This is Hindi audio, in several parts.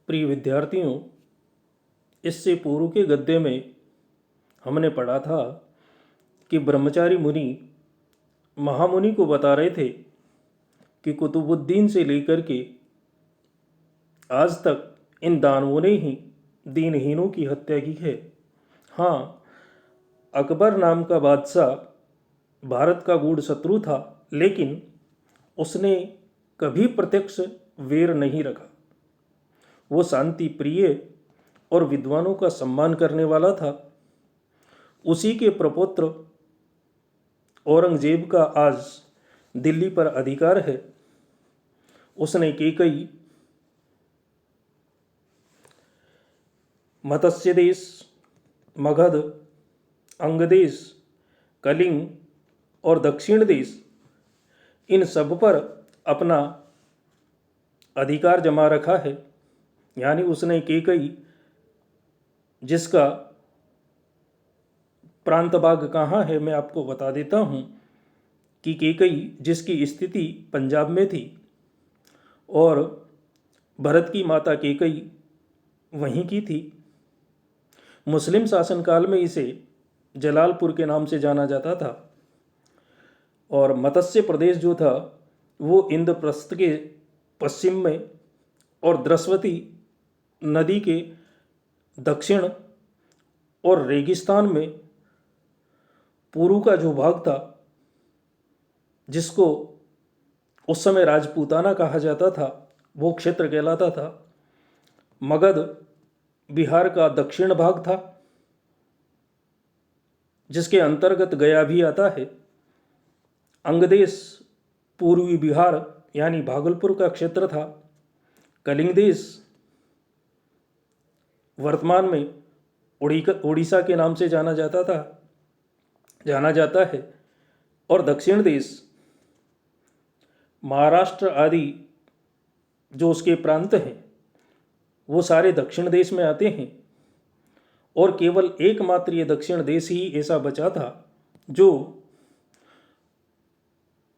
प्रिय विद्यार्थियों, इससे पूर्व के गद्य में हमने पढ़ा था कि ब्रह्मचारी मुनि महामुनि को बता रहे थे कि कुतुबुद्दीन से लेकर के आज तक इन दानवों ने ही दीनहीनों की हत्या की है। हाँ, अकबर नाम का बादशाह भारत का गूढ़ शत्रु था, लेकिन उसने कभी प्रत्यक्ष वैर नहीं रखा। वो शांति प्रिय और विद्वानों का सम्मान करने वाला था। उसी के प्रपौत्र औरंगजेब का आज दिल्ली पर अधिकार है। उसने कैकई, मत्स्य देश, मगध, अंगदेश, कलिंग और दक्षिण देश, इन सब पर अपना अधिकार जमा रखा है। यानी उसने कैकई, जिसका प्रांत भाग कहाँ है मैं आपको बता देता हूँ कि कैकई जिसकी स्थिति पंजाब में थी और भरत की माता कैकई वहीं की थी। मुस्लिम शासनकाल में इसे जलालपुर के नाम से जाना जाता था। और मत्स्य प्रदेश जो था वो इंद्रप्रस्थ के पश्चिम में और द्रस्वती नदी के दक्षिण और रेगिस्तान में पूर्व का जो भाग था, जिसको उस समय राजपूताना कहा जाता था, वो क्षेत्र कहलाता था। मगध बिहार का दक्षिण भाग था, जिसके अंतर्गत गया भी आता है। अंगदेश पूर्वी बिहार यानी भागलपुर का क्षेत्र था। कलिंग देश वर्तमान में उड़ीसा के नाम से जाना जाता है। और दक्षिण देश महाराष्ट्र आदि जो उसके प्रांत हैं वो सारे दक्षिण देश में आते हैं। और केवल एकमात्र ये दक्षिण देश ही ऐसा बचा था जो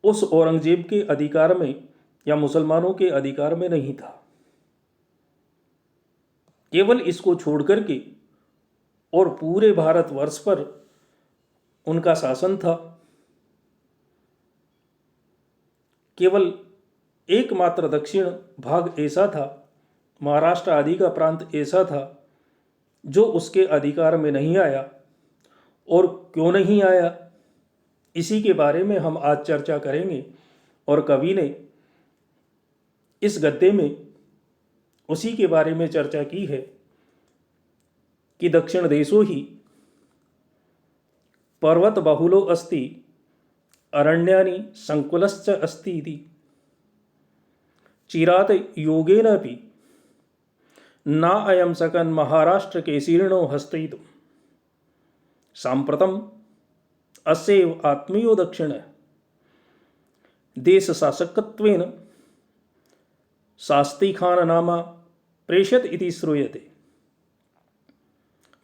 उस औरंगजेब के अधिकार में या मुसलमानों के अधिकार में नहीं था। केवल इसको छोड़कर के और पूरे भारतवर्ष पर उनका शासन था। केवल एकमात्र दक्षिण भाग ऐसा था, महाराष्ट्र आदि का प्रांत ऐसा था जो उसके अधिकार में नहीं आया। और क्यों नहीं आया, इसी के बारे में हम आज चर्चा करेंगे। और कवि ने इस गद्य में उसी के बारे में चर्चा की है कि दक्षिण देशो ही पर्वत बहुलो अस्ति अरण्यानि संकुलश्च अस्ति इति चिरात योगेन अपि ना अयम सकन महाराष्ट्र के शीर्णो हस्तयितुम् सांप्रतम अस्यैव आत्मीयो दक्षिण देश शासकत्वेन शास्त्री खान नामा प्रेषयत इति श्रूयते।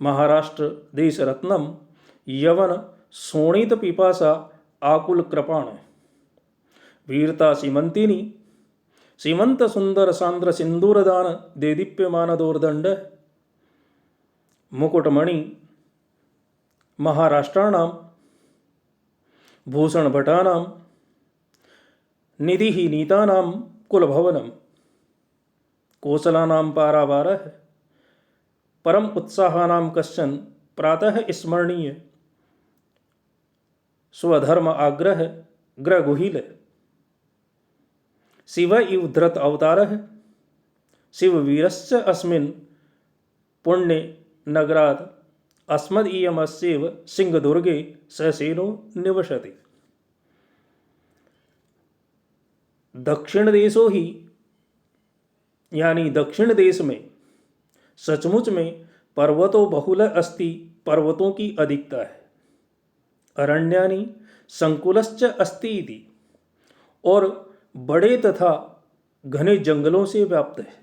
महाराष्ट्र देश रत्नम यवन शोणित पिपासा आकुल कृपाण वीरता सीमंतिनी सीमंत सुंदर सांद्र सिंदूरदान देदीप्यमान दोर्दंड मुकुटमणि महाराष्ट्राणाम भूषण भटानाम निधि नीतानाम कुलभवनम कोसलानाम पारावारः परम उत्साहानाम कश्चन प्रातः स्मरणीय स्वधर्म आग्रह ग्रगुहिल शिव इव धृत अवतारः शिववीरश्च अस्मिन् पुण्य नगरात् अस्मदीयमस्यैव सिंहदुर्गे ससेनो निवसति। दक्षिण देशो ही यानी दक्षिण देश में सचमुच में पर्वतो बहुल अस्ति, पर्वतों की अधिकता है। अरण्यानि संकुलश्च अस्ति इति, और बड़े तथा घने जंगलों से व्याप्त है।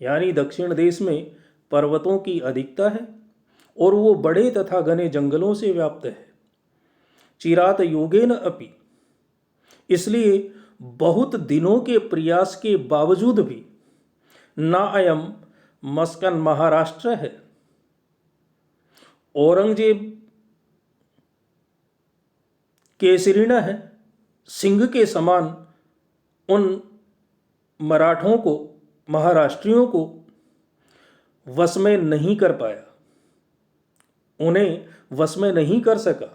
यानी दक्षिण देश में पर्वतों की अधिकता है और वो बड़े तथा घने जंगलों से व्याप्त है। चिरात योगेन अपि, इसलिए बहुत दिनों के प्रयास के बावजूद भी न अयम मस्कन महाराष्ट्र है। औरंगजेब केसरीण है, सिंह के समान उन मराठों को, महाराष्ट्रियों को वश में नहीं कर पाया, उन्हें वश में नहीं कर सका।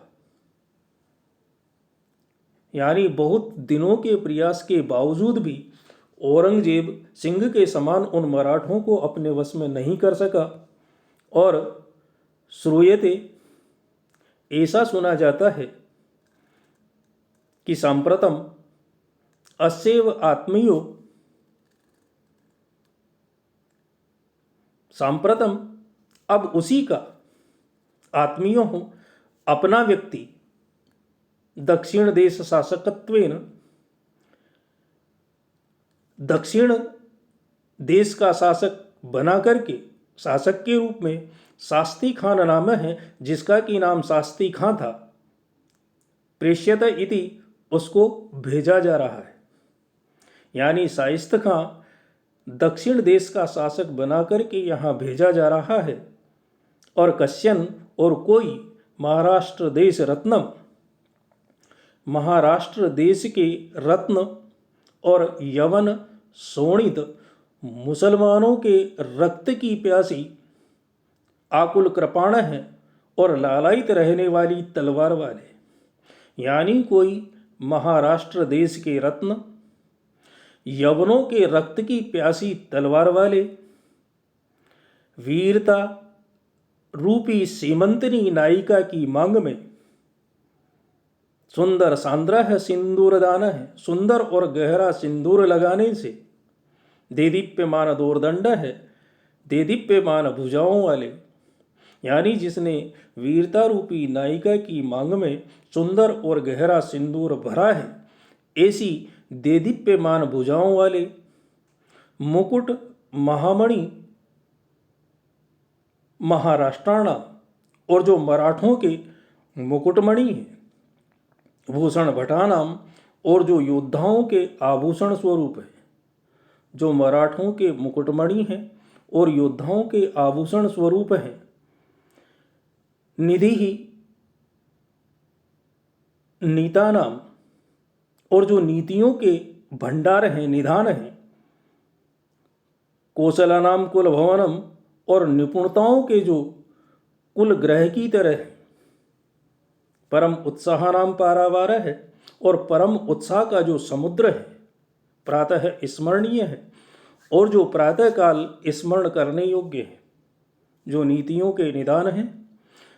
यानी बहुत दिनों के प्रयास के बावजूद भी औरंगजेब सिंह के समान उन मराठों को अपने वश में नहीं कर सका। और श्रूयते, ऐसा सुना जाता है कि सांप्रतम अस्यैव आत्मीयो, सांप्रतम अब उसी का, आत्मीयो हो अपना व्यक्ति, दक्षिण देश शासकत्वेन, दक्षिण देश का शासक बना करके, शासक के रूप में शास्त्री खान नाम है, जिसका कि नाम शास्त्री खां था, प्रेष्यत इति, उसको भेजा जा रहा है। यानी शाइस्त खां दक्षिण देश का शासक बना करके यहाँ भेजा जा रहा है। और कश्यन, और कोई महाराष्ट्र देश रत्नम, महाराष्ट्र देश के रत्न और यवन शोणित मुसलमानों के रक्त की प्यासी आकुल कृपाण है और लालायित रहने वाली तलवार वाले, यानी कोई महाराष्ट्र देश के रत्न, यवनों के रक्त की प्यासी तलवार वाले, वीरता रूपी सीमंतनी नायिका की मांग में सुंदर सांद्र है, सिंदूर दान है, सुंदर और गहरा सिंदूर लगाने से देदीप्यमान दोर्दंड है, देदीप्यमान भुजाओं वाले, यानी जिसने वीरता रूपी नायिका की मांग में सुंदर और गहरा सिंदूर भरा है, ऐसी देदीप्यमान भुजाओं वाले, मुकुट महामणि महाराष्ट्राणा, और जो मराठों के मुकुटमणि हैं, भूषण भटानाम, और जो योद्धाओं के आभूषण स्वरूप है, जो मराठों के मुकुटमणि हैं और योद्धाओं के आभूषण स्वरूप हैं, निधि ही नीता नाम, और जो नीतियों के भंडार हैं, निधान हैं, कौशला नाम कुल भवनम, और निपुणताओं के जो कुल ग्रह की तरह है, परम उत्साह नाम पारावार है, और परम उत्साह का जो समुद्र है, प्रातः स्मरणीय है, और जो प्रातःकाल स्मरण करने योग्य है, जो नीतियों के निदान हैं,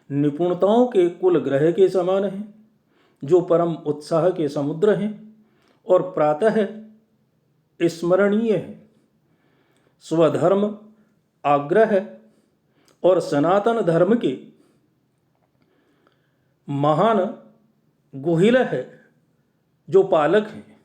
निपुणताओं के कुल ग्रह के समान हैं, जो परम उत्साह के समुद्र हैं, और प्रातः स्मरणीय है, स्वधर्म आग्रह और सनातन धर्म के महान गुहिल है, जो पालक हैं,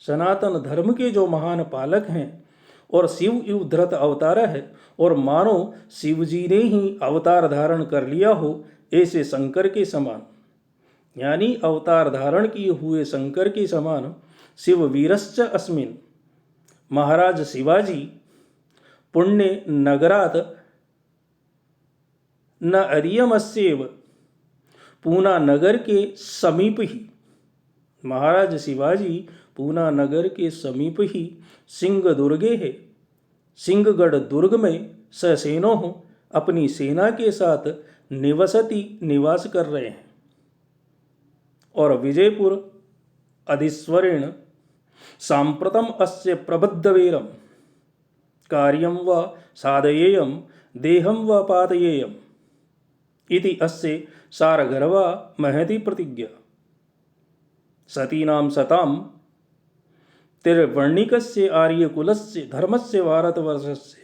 सनातन धर्म के जो महान पालक हैं, और शिव युद्धरत अवतार है, और मानो शिव जी ने ही अवतार धारण कर लिया हो ऐसे शंकर के समान, यानी अवतार धारण किए हुए शंकर के समान शिव वीरश्च अस्मिन, महाराज शिवाजी पुण्य नगरात न अरियमस्येव, पूना नगर के समीप ही, महाराज शिवाजी पूना नगर के समीप ही सिंह दुर्गे है, सिंहगढ़ दुर्ग में ससेनो अपनी सेना के साथ निवास कर रहे हैं। और विजयपुर अधीश्वरेण सांप्रतम अस्य प्रबद्धवीरम कार्यम व साधयेयम देहम व पातयेयम इति अस्य सारगर्वा महति प्रतिज्ञा। सतीनां सतां तिर्वर्णिकस्य आर्यकुलस्य धर्मस्य भारतवर्षस्य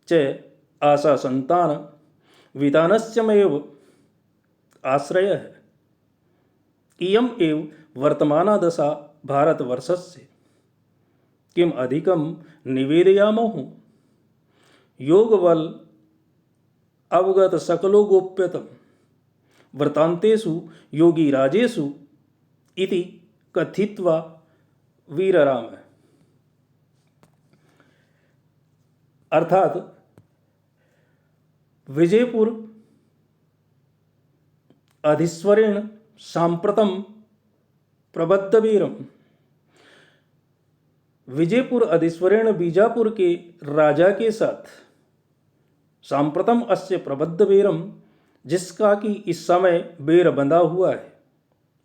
च आशा संतान वितानस्यमेव आश्रयः। इयम् एव वर्तमाना दशा भारतवर्षस्य। किम अधिकं निवेदयामः। योगबल अवगत सकलो गोप्यतम वृतांतेषु योगी राजेषु इति कथित्वा वीरराम। अर्थात विजयपुर अधिस्वरेण सांप्रतम प्रबद्धवीरम। विजयपुर अधिस्वरेण बीजापुर के राजा के साथ सांप्रतम अस्य प्रबद्धवीरम, जिसका कि इस समय बेर बंधा हुआ है।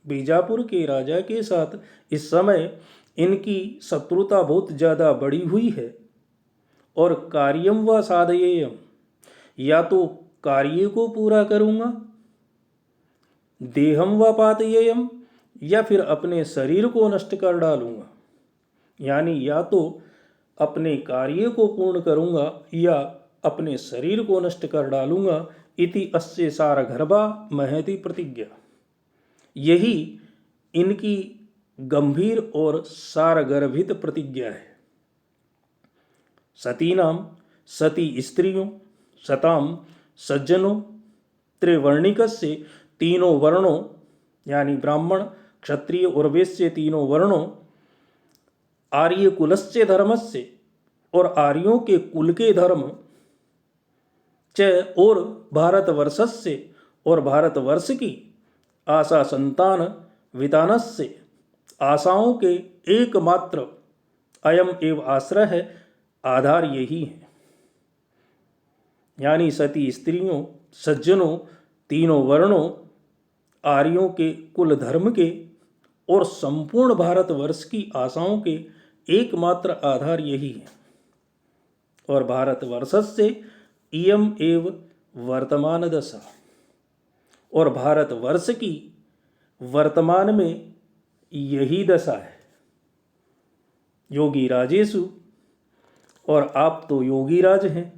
बीजापुर के राजा के साथ इस समय इनकी शत्रुता बहुत ज़्यादा बढ़ी हुई है। और कार्यम व साधयेयम, या तो कार्य को पूरा करूँगा, देहम व पातयेयम, या फिर अपने शरीर को नष्ट कर डालूँगा। यानी या तो अपने कार्य को पूर्ण करूँगा या अपने शरीर को नष्ट कर डालूँगा। इति अस्य सारगर्भा महति प्रतिज्ञा। यही इनकी गंभीर और सारगर्भित प्रतिज्ञा है। सतीनाम, सती स्त्रियों, सताम सज्जनों, त्रिवर्णिकस्य तीनों वर्णों यानी ब्राह्मण, क्षत्रिय और वैश्य तीनों वर्णों, आर्य कुलस्य धर्मस्य और आर्यों के कुल के धर्म, च और भारतवर्षस्य और भारतवर्ष की, आशा संतान वितानस्य आशाओं के एकमात्र, अयम एव आश्रय है, आधार यही है। यानी सती स्त्रियों, सज्जनों, तीनों वर्णों, आर्यों के कुल धर्म के और संपूर्ण भारतवर्ष की आशाओं के एकमात्र आधार यही है। और भारतवर्षस्य इयम एव वर्तमान दशा, और भारतवर्ष की वर्तमान में यही दशा है। योगी राजेशु, और आप तो योगी राज हैं,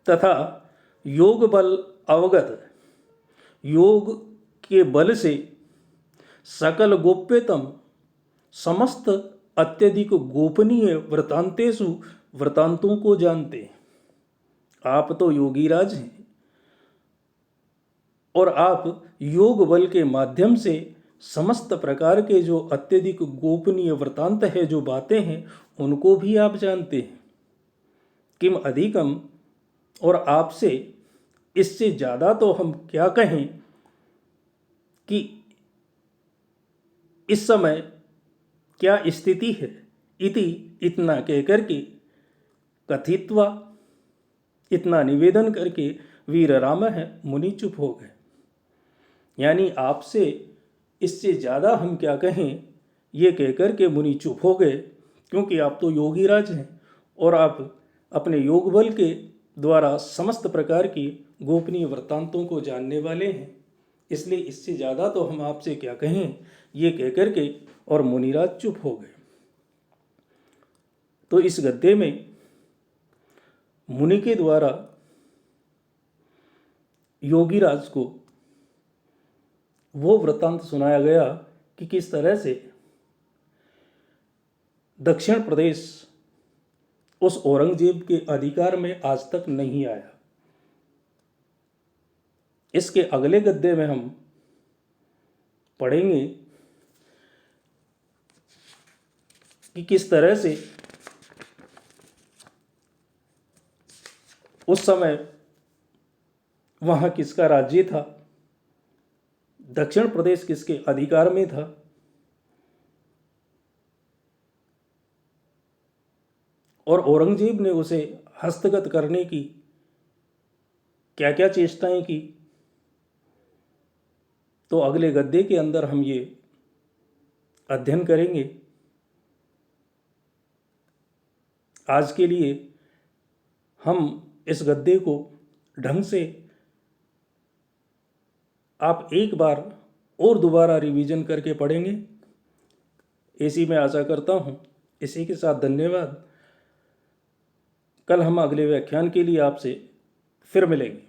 तथा योग बल अवगत, योग के बल से सकल गोप्यतम, समस्त अत्यधिक गोपनीय वृतांतेषु, वृतांतों को जानते। आप तो योगी राज हैं और आप योग बल के माध्यम से समस्त प्रकार के जो अत्यधिक गोपनीय वृतांत है, जो बातें हैं, उनको भी आप जानते हैं। किम अधिकम, और आपसे इससे ज़्यादा तो हम क्या कहें कि इस समय क्या स्थिति है। इति, इतना कह करके, कथित्वा, इतना निवेदन करके, वीर राम है मुनि चुप हो गए। यानी आपसे इससे ज़्यादा हम क्या कहें, ये कहकर के मुनि चुप हो गए, क्योंकि आप तो योगी राज हैं और आप अपने योग बल के द्वारा समस्त प्रकार की गोपनीय वृत्तांतों को जानने वाले हैं। इसलिए इससे ज़्यादा तो हम आपसे क्या कहें, ये कहकर के और मुनिराज चुप हो गए। तो इस गद्य में मुनि के द्वारा योगीराज को वो वृत्तांत सुनाया गया कि किस तरह से दक्षिण प्रदेश उस औरंगजेब के अधिकार में आज तक नहीं आया। इसके अगले गद्य में हम पढ़ेंगे कि किस तरह से उस समय वहाँ किसका राज्य था, दक्षिण प्रदेश किसके अधिकार में था, और औरंगजेब ने उसे हस्तगत करने की क्या क्या चेष्टाएं की। तो अगले गद्य के अंदर हम ये अध्ययन करेंगे। आज के लिए हम इस गद्य को ढंग से आप एक बार और दोबारा रिवीजन करके पढ़ेंगे, ऐसी मैं आशा करता हूँ। इसी के साथ धन्यवाद। कल हम अगले व्याख्यान के लिए आपसे फिर मिलेंगे।